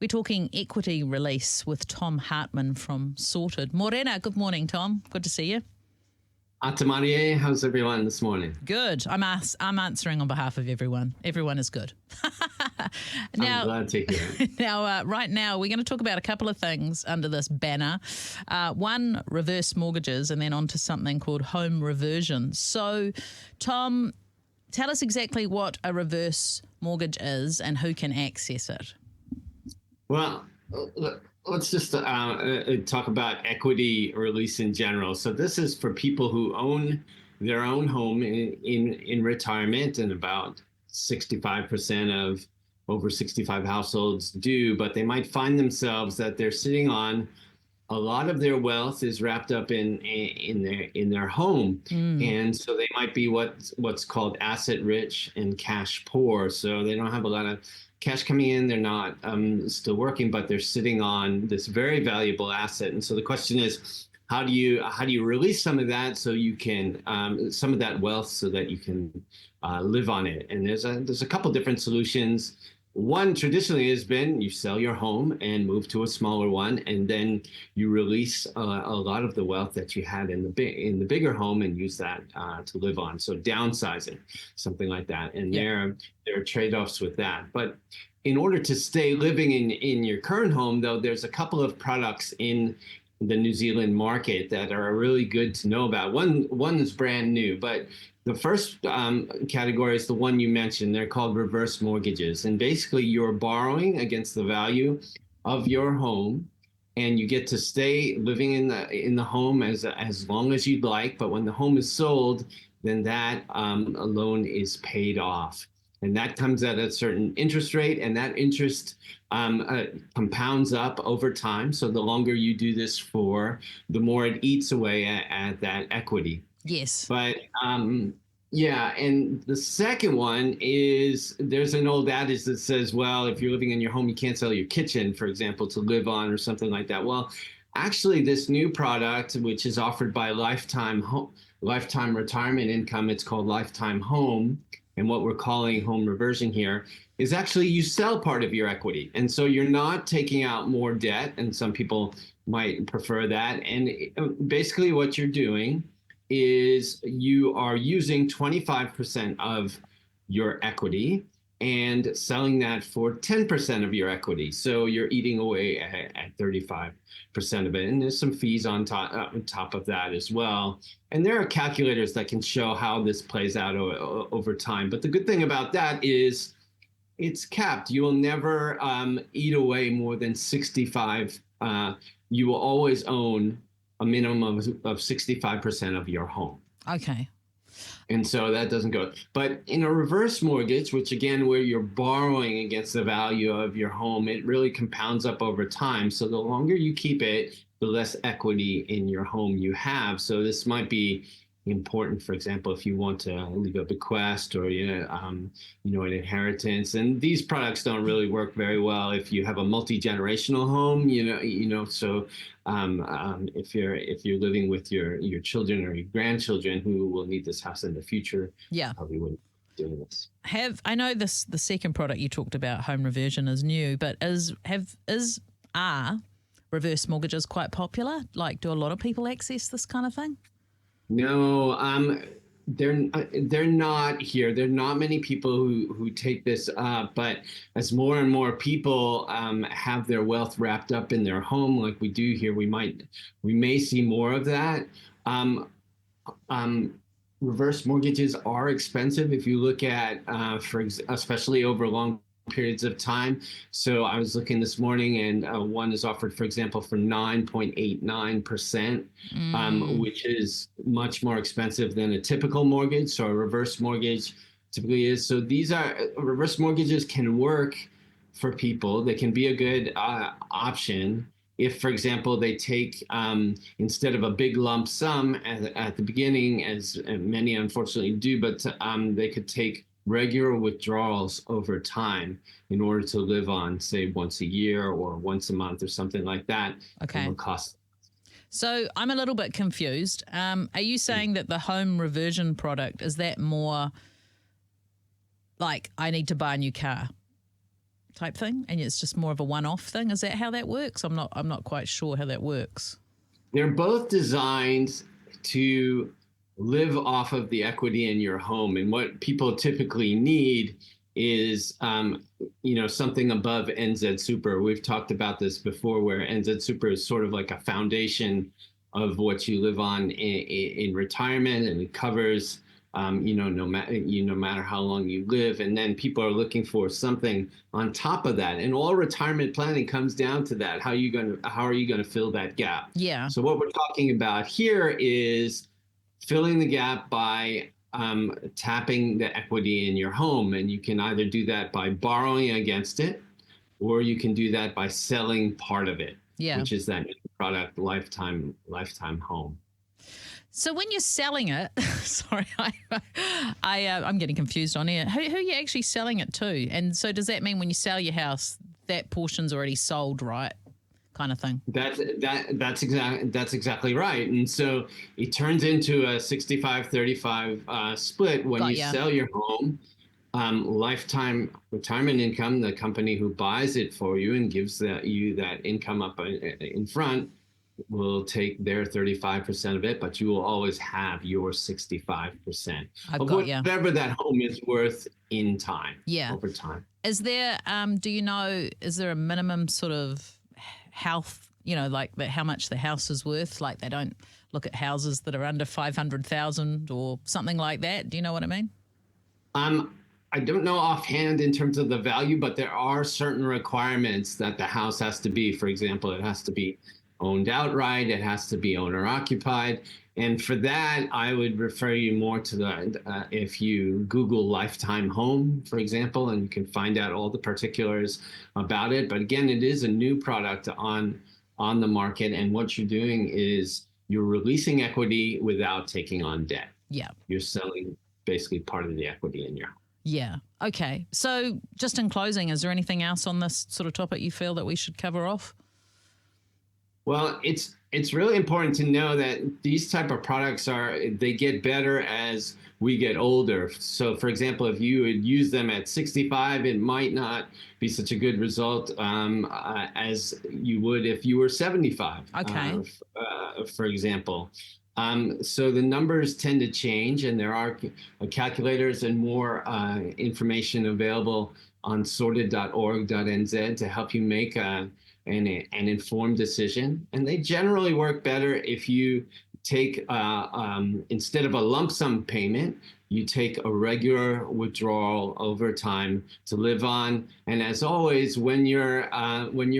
We're talking equity release with Tom Hartmann from Sorted. Morena, good morning, Tom. Good to see you. Atamarie, how's everyone this morning? Good. I'm answering on behalf of everyone. Everyone is good. Now, I'm glad to hear. Right now, we're going to talk about a couple of things under this banner. One, reverse mortgages, and then on to something called home reversions. So, Tom, tell us exactly what a reverse mortgage is and who can access it. Well, let's just talk about equity release in general. So this is for people who own their own home in retirement, and about 65% of over 65 households do, but they might find themselves that they're sitting on a lot of their wealth is wrapped up in their home. And so they might be what's called asset rich and cash poor. So they don't have a lot of cash coming in. They're not still working, but they're sitting on this very valuable asset. And so the question is, how do you release some of that so you can some of that wealth so that you can live on it? And there's a couple different solutions. One traditionally has been you sell your home and move to a smaller one, and then you release a lot of the wealth that you had in the bigger home and use that to live on. So downsizing, something like that. And there are trade-offs with that. But in order to stay living in your current home, though, there's a couple of products in the New Zealand market that are really good to know about. One is brand new, but the first category is the one you mentioned. They're called reverse mortgages. And basically, you're borrowing against the value of your home, and you get to stay living in the home as long as you'd like. But when the home is sold, then that loan is paid off. And that comes at a certain interest rate, and that interest compounds up over time. So the longer you do this for, the more it eats away at that equity. Yes. But and the second one is there's an old adage that says, well, if you're living in your home, you can't sell your kitchen, for example, to live on or something like that. Well, actually, this new product, which is offered by Lifetime Retirement Income, it's called Lifetime Home. And what we're calling home reversion here is actually you sell part of your equity. And so you're not taking out more debt. And some people might prefer that. And basically what you're doing is you are using 25% of your equty and selling that for 10% of your equity. So you're eating away at 35% of it. And there's some fees on top of that as well. And there are calculators that can show how this plays out over time. But the good thing about that is it's capped. You will never eat away more than 65. You will always own a minimum of 65% of your home. Okay. And so that doesn't go. But in a reverse mortgage, which again, where you're borrowing against the value of your home, it really compounds up over time. So the longer you keep it, the less equity in your home you have. So this might be important, for example, if you want to leave a bequest or an inheritance. And these products don't really work very well if you have a multi-generational home. So if you're living with your children or your grandchildren who will need this house in the future, probably wouldn't be doing this. I know the second product you talked about, home reversion, is new, but are reverse mortgages quite popular? Like, do a lot of people access this kind of thing? No, they're not here. There are not many people who take this up, but as more and more people have their wealth wrapped up in their home, like we do here, we may see more of that. Reverse mortgages are expensive if you look at, especially over long periods of time. So I was looking this morning, and one is offered, for example, for 9.89%, which is much more expensive than a typical mortgage. So a reverse mortgage typically is. So reverse mortgages can work for people. They can be a good option if, for example, they take, instead of a big lump sum at the beginning, as many unfortunately do, but they could take regular withdrawals over time in order to live on, say, once a year or once a month or something like that. Okay. It will cost. So I'm a little bit confused. Are you saying that the home reversion product, is that more like I need to buy a new car type thing, and it's just more of a one-off thing. Is that how that works? I'm not quite sure how that works. They're both designed to live off of the equity in your home, and what people typically need is something above NZ Super. We've talked about this before, where NZ Super is sort of like a foundation of what you live on in retirement, and it covers no matter how long you live. And then people are looking for something on top of that. And all retirement planning comes down to that. How are you going to fill that gap? Yeah. So what we're talking about here is filling the gap by tapping the equity in your home. And you can either do that by borrowing against it, or you can do that by selling part of it, which is that product, lifetime home. So when you're selling it, sorry, I'm getting confused on here. Who are you actually selling it to? And so does that mean when you sell your house, that portion's already sold, right? Kind of thing. That's exactly right. And so it turns into a 65-35 split when you sell your home. Lifetime retirement income, the company who buys it for you and gives you that income up in front, will take their 35% of it, but you will always have your 65% of whatever that home is worth in time. Over time. Is there is there a minimum sort of health, like how much the house is worth? Like they don't look at houses that are under 500,000 or something like that. Do you know what I mean? I don't know offhand in terms of the value, but there are certain requirements that the house has to be. For example, it has to be owned outright. It has to be owner occupied. And for that, I would refer you more to if you Google lifetime home, for example, and you can find out all the particulars about it. But again, it is a new product on the market. And what you're doing is you're releasing equity without taking on debt. Yeah. You're selling basically part of the equity in your home. Yeah. Okay. So just in closing, is there anything else on this sort of topic you feel that we should cover off? Well, it's really important to know that these type of products they get better as we get older. So, for example, if you would use them at 65, it might not be such a good result as you would if you were 75. Okay. For example. So the numbers tend to change, and there are calculators and more information available on sorted.org.nz to help you make an informed decision. And they generally work better if you take, instead of a lump sum payment, you take a regular withdrawal over time to live on. And as always, when you're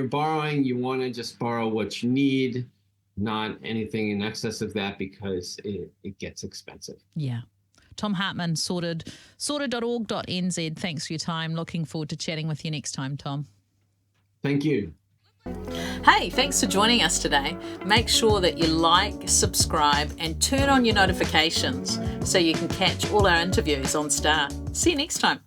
borrowing, you want to just borrow what you need, not anything in excess of that, because it gets expensive. Yeah. Tom Hartmann, sorted.org.nz. Thanks for your time. Looking forward to chatting with you next time, Tom. Thank you. Hey, thanks for joining us today. Make sure that you like, subscribe, and turn on your notifications so you can catch all our interviews on Star. See you next time.